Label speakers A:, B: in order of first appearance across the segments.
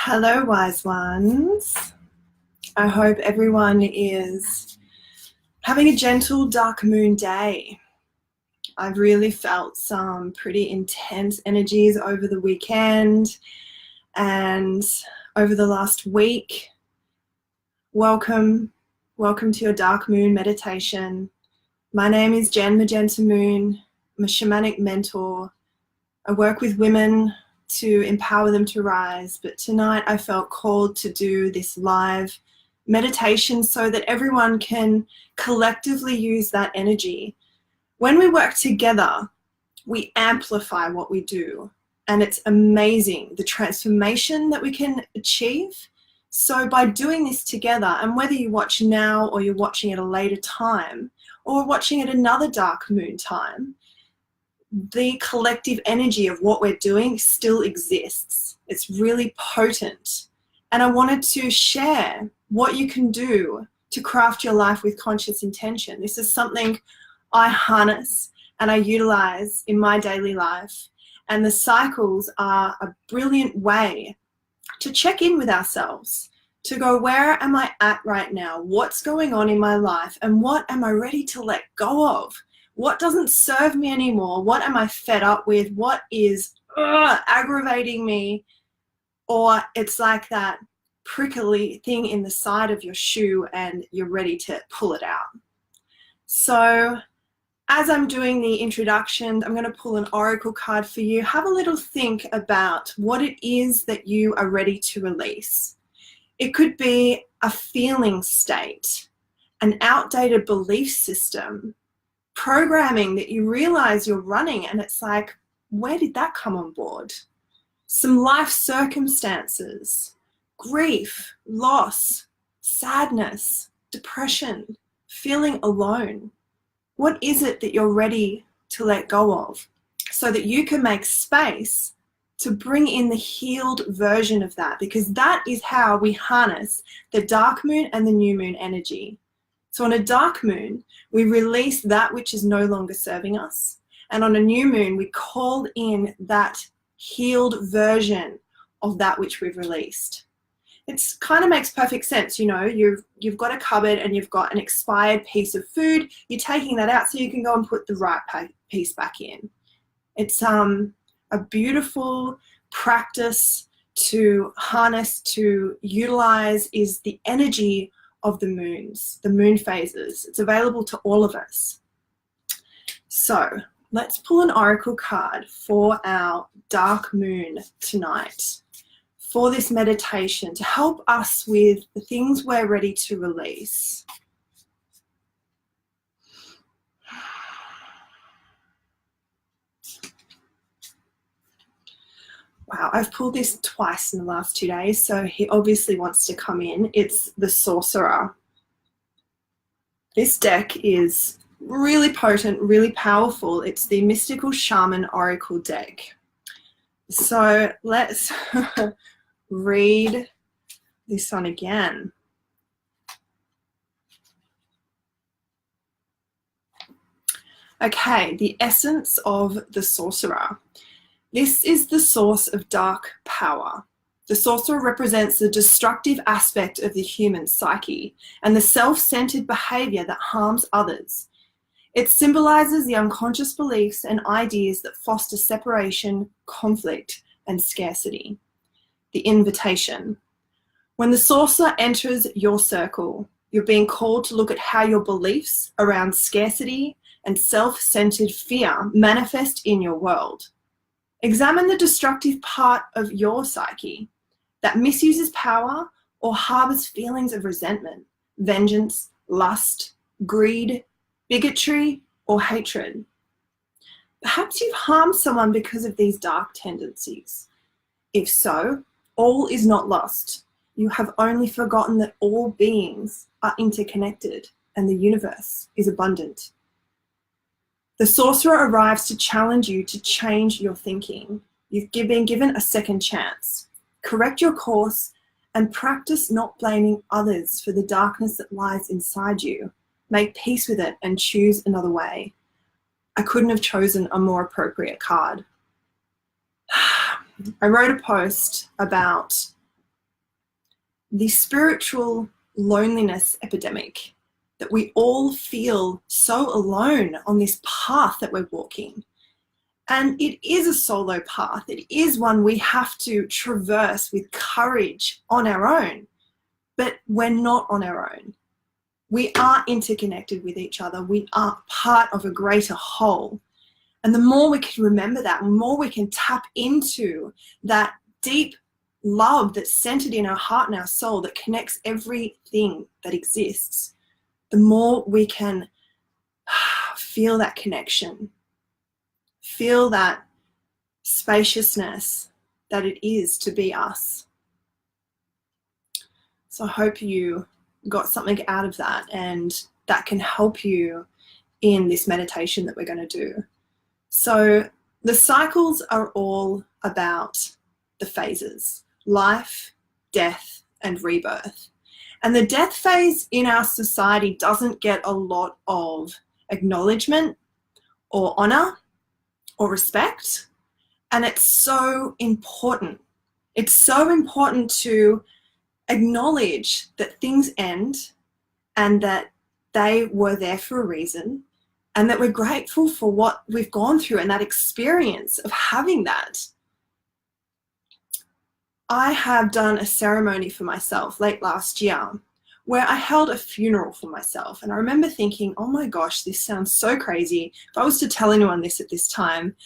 A: Hello, wise ones. I hope everyone is having a gentle dark moon day. I've really felt some pretty intense energies over the weekend and over the last week. Welcome to your dark moon meditation. My name is Jen Magenta Moon. I'm a shamanic mentor. I work with women to empower them to rise, but tonight I felt called to do this live meditation so that everyone can collectively use that energy. When we work together, we amplify what we do, and it's amazing the transformation that we can achieve. So by doing this together, and whether you watch now or you're watching at a later time or watching at another dark moon time, the collective energy of what we're doing still exists. It's really potent. And I wanted to share what you can do to craft your life with conscious intention. This is something I harness and I utilize in my daily life. And the cycles are a brilliant way to check in with ourselves, to go, where am I at right now? What's going on in my life? And what am I ready to let go of? What doesn't serve me anymore? What am I fed up with? What is aggravating me? Or it's like that prickly thing in the side of your shoe and you're ready to pull it out. So as I'm doing the introduction, I'm going to pull an oracle card for you. Have a little think about what it is that you are ready to release. It could be a feeling state, an outdated belief system, programming that you realize you're running, and it's like, where did that come on board? Some life circumstances, grief, loss, sadness, depression, feeling alone. What is it that you're ready to let go of so that you can make space to bring in the healed version of that? Because that is how we harness the dark moon and the new moon energy. So on a dark moon, we release that which is no longer serving us. And on a new moon, we call in that healed version of that which we've released. It kind of makes perfect sense. You know, you've got a cupboard and you've got an expired piece of food. You're taking that out so you can go and put the right piece back in. It's a beautiful practice to harness, to utilize, is the energy of the moons, the moon phases. It's available to all of us. So let's pull an oracle card for our dark moon tonight, for this meditation, to help us with the things we're ready to release. Wow, I've pulled this twice in the last 2 days, so he obviously wants to come in. It's the Sorcerer. This deck is really potent, really powerful. It's the Mystical Shaman Oracle deck. So let's read this one again. Okay, the essence of the Sorcerer. This is the source of dark power. The Sorcerer represents the destructive aspect of the human psyche and the self-centered behavior that harms others. It symbolizes the unconscious beliefs and ideas that foster separation, conflict, and scarcity. The invitation. When the Sorcerer enters your circle, you're being called to look at how your beliefs around scarcity and self-centered fear manifest in your world. Examine the destructive part of your psyche that misuses power or harbors feelings of resentment, vengeance, lust, greed, bigotry, or hatred. Perhaps you've harmed someone because of these dark tendencies. If so, all is not lost. You have only forgotten that all beings are interconnected and the universe is abundant. The Sorcerer arrives to challenge you to change your thinking. You've been given a second chance. Correct your course and practice not blaming others for the darkness that lies inside you. Make peace with it and choose another way. I couldn't have chosen a more appropriate card. I wrote a post about the spiritual loneliness epidemic, that we all feel so alone on this path that we're walking. And it is a solo path. It is one we have to traverse with courage on our own, but we're not on our own. We are interconnected with each other. We are part of a greater whole. And the more we can remember that, the more we can tap into that deep love that's centered in our heart and our soul that connects everything that exists, the more we can feel that connection, feel that spaciousness that it is to be us. So I hope you got something out of that, and that can help you in this meditation that we're going to do. So the cycles are all about the phases: life, death, and rebirth. And the death phase in our society doesn't get a lot of acknowledgement or honor or respect. And it's so important. It's so important to acknowledge that things end and that they were there for a reason, and that we're grateful for what we've gone through and that experience of having that. I have done a ceremony for myself late last year where I held a funeral for myself. And I remember thinking, oh my gosh, this sounds so crazy. If I was to tell anyone this at this time,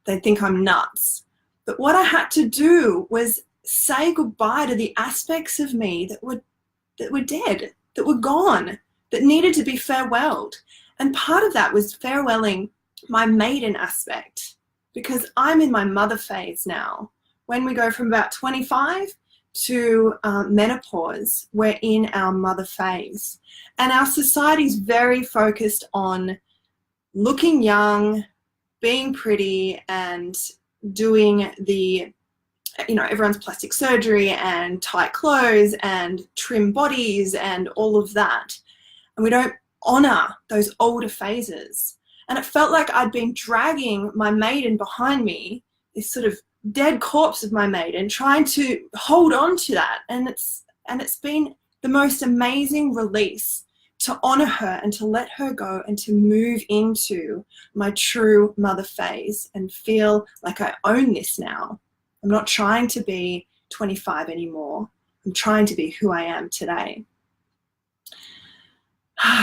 A: they'd think I'm nuts. But what I had to do was say goodbye to the aspects of me that were dead, that were gone, that needed to be farewelled. And part of that was farewelling my maiden aspect, because I'm in my mother phase now. When we go from about 25 to menopause, we're in our mother phase. And our society is very focused on looking young, being pretty, and doing the, everyone's plastic surgery and tight clothes and trim bodies and all of that. And we don't honor those older phases. And it felt like I'd been dragging my maiden behind me, this sort of dead corpse of my maiden, trying to hold on to that. And it's been the most amazing release to honor her and to let her go and to move into my true mother phase and feel like I own this now. I'm not trying to be 25 anymore. I'm trying to be who I am today.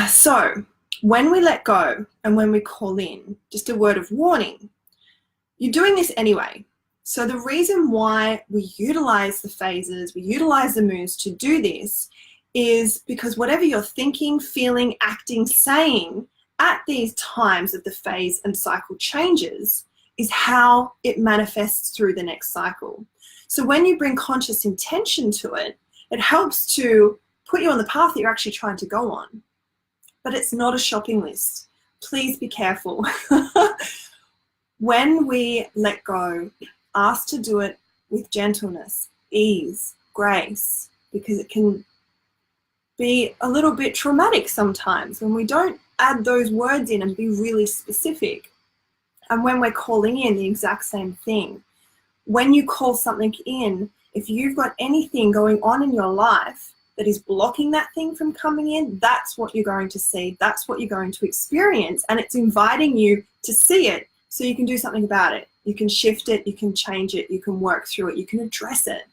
A: So when we let go and when we call in, just a word of warning, you're doing this anyway. So the reason why we utilize the phases, we utilize the moons to do this, is because whatever you're thinking, feeling, acting, saying at these times of the phase and cycle changes is how it manifests through the next cycle. So when you bring conscious intention to it, it helps to put you on the path that you're actually trying to go on. But it's not a shopping list. Please be careful. When we let go, ask to do it with gentleness, ease, grace, because it can be a little bit traumatic sometimes when we don't add those words in and be really specific. And when we're calling in, the exact same thing. When you call something in, if you've got anything going on in your life that is blocking that thing from coming in, that's what you're going to see. That's what you're going to experience. And it's inviting you to see it so you can do something about it. You can shift it, you can change it, you can work through it, you can address it.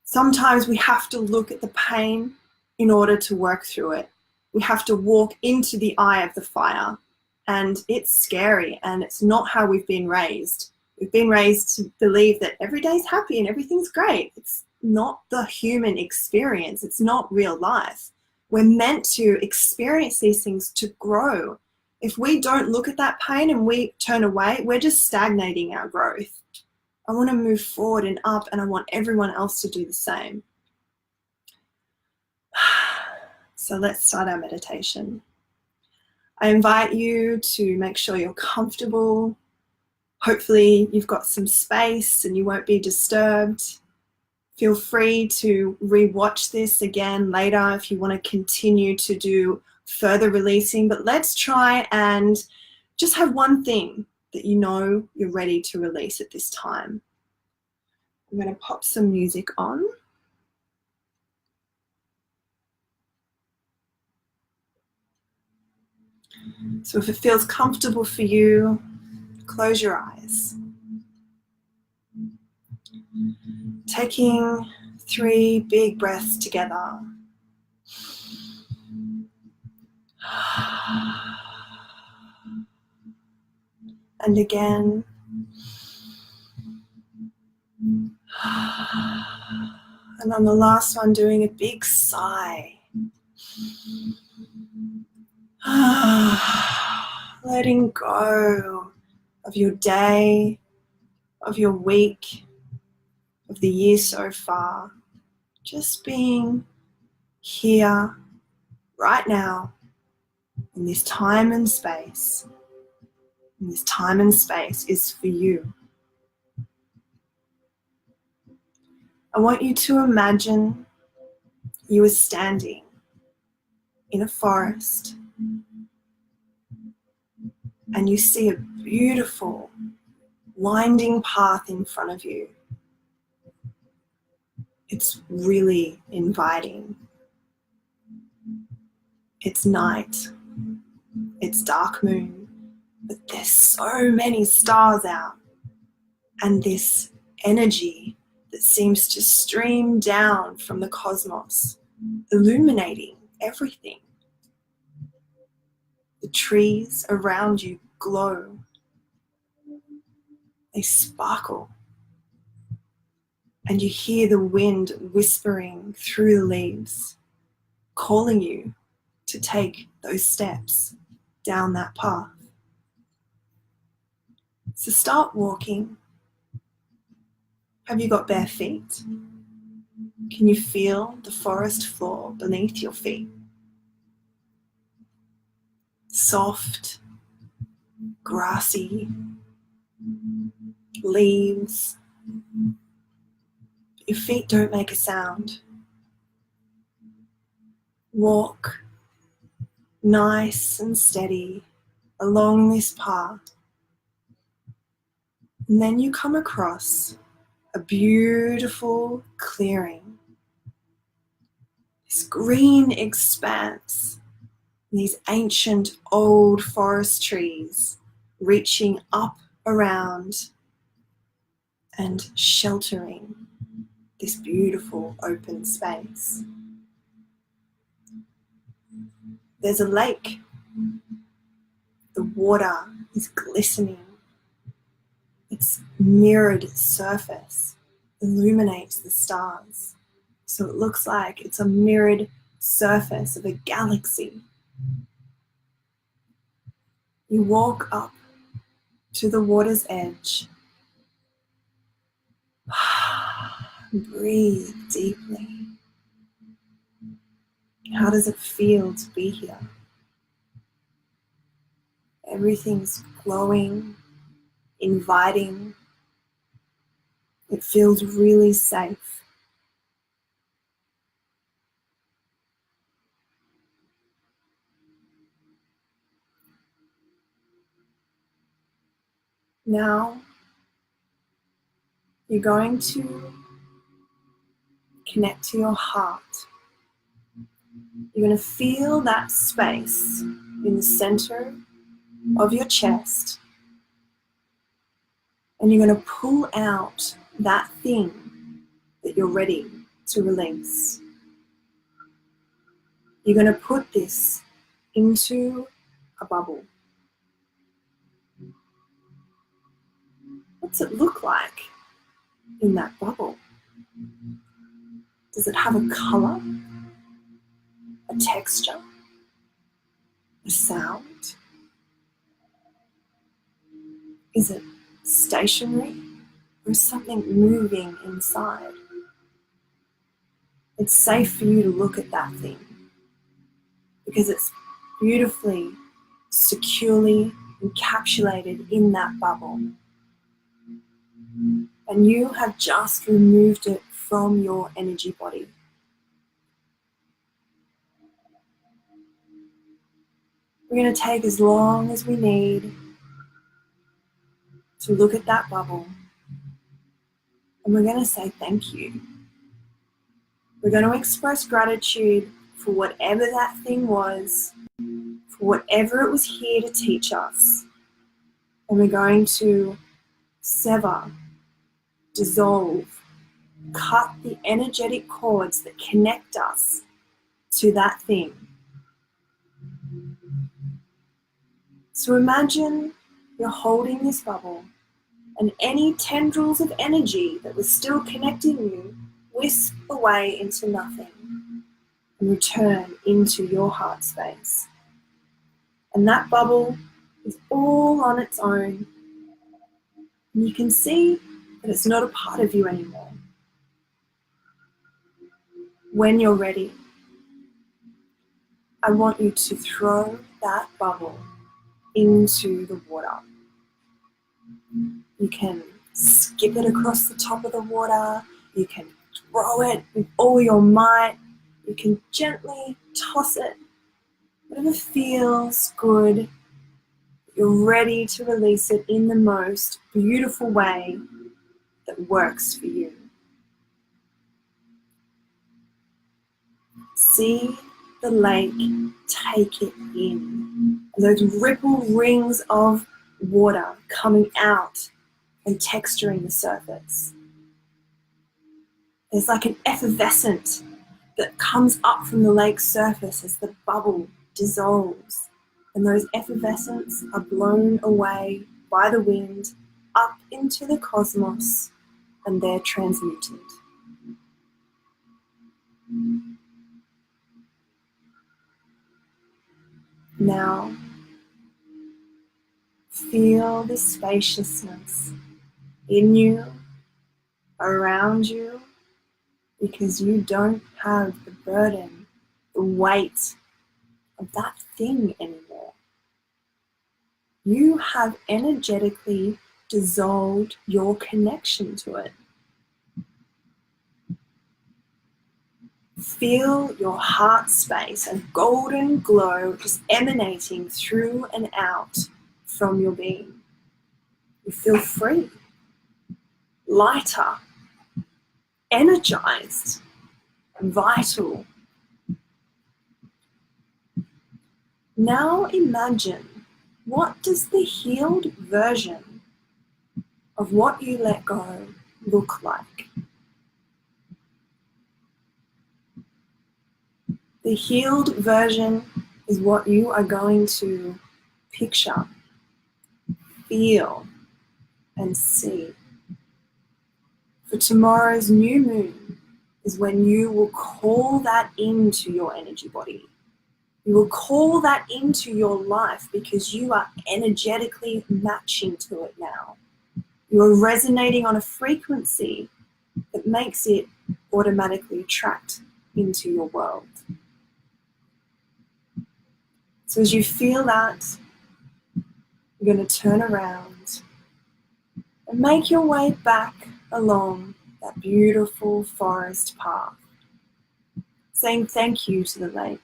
A: Sometimes we have to look at the pain in order to work through it. We have to walk into the eye of the fire. And it's scary, and it's not how we've been raised. We've been raised to believe that every day's happy and everything's great. It's not the human experience. It's not real life. We're meant to experience these things to grow. If we don't look at that pain and we turn away, we're just stagnating our growth. I want to move forward and up, and I want everyone else to do the same. So let's start our meditation. I invite you to make sure you're comfortable. Hopefully you've got some space and you won't be disturbed. Feel free to re-watch this again later if you want to continue to do further releasing, but let's try and just have one thing that you know you're ready to release at this time. I'm going to pop some music on. So if it feels comfortable for you, close your eyes. Taking 3 big breaths together. And again. And on the last one, doing a big sigh. Letting go of your day, of your week, of the year so far. Just being here, right now, in this time and space. And this time and space is for you. I want you to imagine you are standing in a forest and you see a beautiful winding path in front of you. It's really inviting. It's night. It's dark moon, but there's so many stars out, and this energy that seems to stream down from the cosmos, illuminating everything. The trees around you glow. They sparkle. And you hear the wind whispering through the leaves, calling you to take those steps down that path. So start walking. Have you got bare feet? Can you feel the forest floor beneath your feet? Soft, grassy, leaves. Your feet don't make a sound. Walk nice and steady along this path. And then you come across a beautiful clearing. This green expanse, these ancient old forest trees reaching up around and sheltering this beautiful open space. There's a lake. The water is glistening. Its mirrored surface illuminates the stars. So it looks like it's a mirrored surface of a galaxy. You walk up to the water's edge. Breathe deeply. How does it feel to be here? Everything's glowing, inviting. It feels really safe. Now, you're going to connect to your heart. You're going to feel that space in the center of your chest, and you're going to pull out that thing that you're ready to release. You're going to put this into a bubble. What's it look like in that bubble? Does it have a color, a texture, a sound? Is it stationary or is something moving inside? It's safe for you to look at that thing because it's beautifully, securely encapsulated in that bubble. And you have just removed it from your energy body. We're going to take as long as we need to look at that bubble, and we're going to say thank you. We're going to express gratitude for whatever that thing was, for whatever it was here to teach us. And we're going to sever, dissolve, cut the energetic cords that connect us to that thing. So imagine you're holding this bubble, and any tendrils of energy that was still connecting you wisp away into nothing and return into your heart space. And that bubble is all on its own. And you can see that it's not a part of you anymore. When you're ready, I want you to throw that bubble into the water. You can skip it across the top of the water. You can throw it with all your might. You can gently toss it. Whatever feels good, you're ready to release it in the most beautiful way that works for you. See the lake take it in. Those ripple rings of water coming out and texturing the surface. There's like an effervescence that comes up from the lake's surface as the bubble dissolves. And those effervescents are blown away by the wind up into the cosmos, and they're transmuted. Now, feel the spaciousness in you, around you, because you don't have the burden, the weight of that thing anymore. You have energetically dissolved your connection to it. Feel your heart space, a golden glow just emanating through and out from your being. You feel free, lighter, energized, vital. Now imagine, what does the healed version of what you let go look like? The healed version is what you are going to picture, feel, and see. For tomorrow's new moon is when you will call that into your energy body. You will call that into your life because you are energetically matching to it now. You are resonating on a frequency that makes it automatically attract into your world. So as you feel that, you're going to turn around and make your way back along that beautiful forest path, saying thank you to the lake.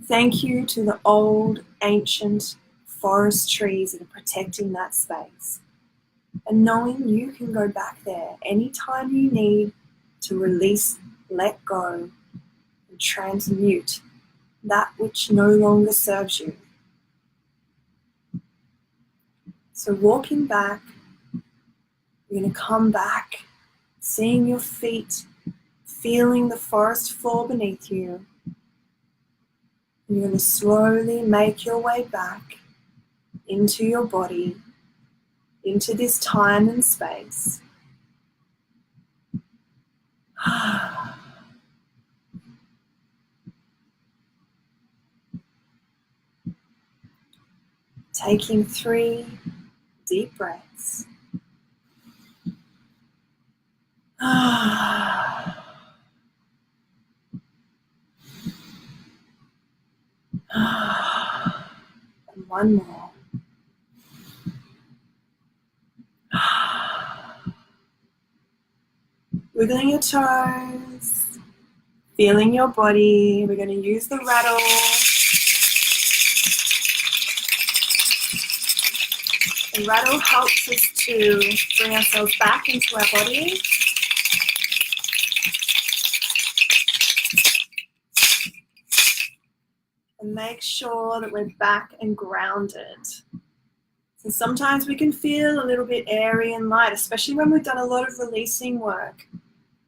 A: Thank you to the old, ancient forest trees that are protecting that space. And knowing you can go back there anytime you need to release, let go, and transmute that which no longer serves you. So walking back, you're going to come back, seeing your feet, feeling the forest floor beneath you. And you're going to slowly make your way back into your body, into this time and space. Taking 3 deep breaths. And one more. Wiggling your toes, feeling your body. We're going to use the rattle. The rattle helps us to bring ourselves back into our body. And make sure that we're back and grounded. So sometimes we can feel a little bit airy and light, especially when we've done a lot of releasing work.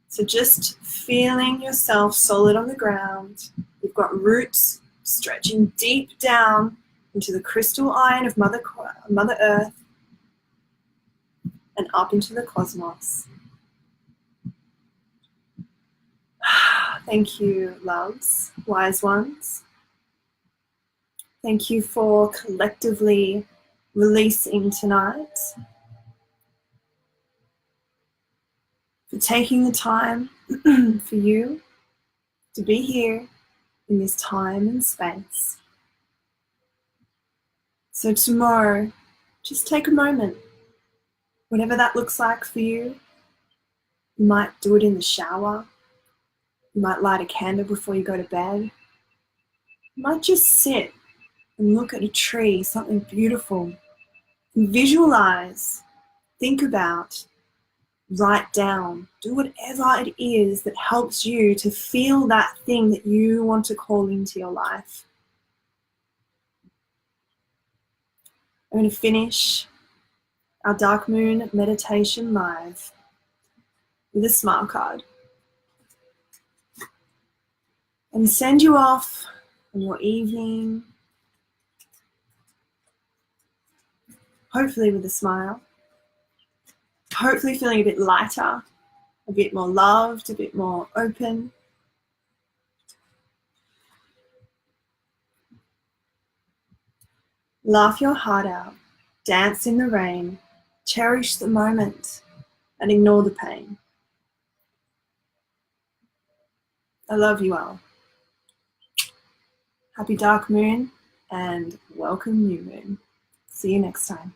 A: So just feeling yourself solid on the ground. You've got roots stretching deep down into the crystal iron of Mother Earth and up into the cosmos. Thank you, loves, wise ones. Thank you for collectively releasing tonight, for taking the time for you to be here in this time and space. So tomorrow, just take a moment, whatever that looks like for you. You might do it in the shower. You might light a candle before you go to bed. You might just sit and look at a tree, something beautiful, and visualize, think about, write down, do whatever it is that helps you to feel that thing that you want to call into your life. I'm going to finish our Dark Moon meditation live with a smile card and send you off in your evening, hopefully with a smile, hopefully feeling a bit lighter, a bit more loved, a bit more open. Laugh your heart out, dance in the rain, cherish the moment, and ignore the pain. I love you all. Happy Dark Moon and welcome New Moon. See you next time.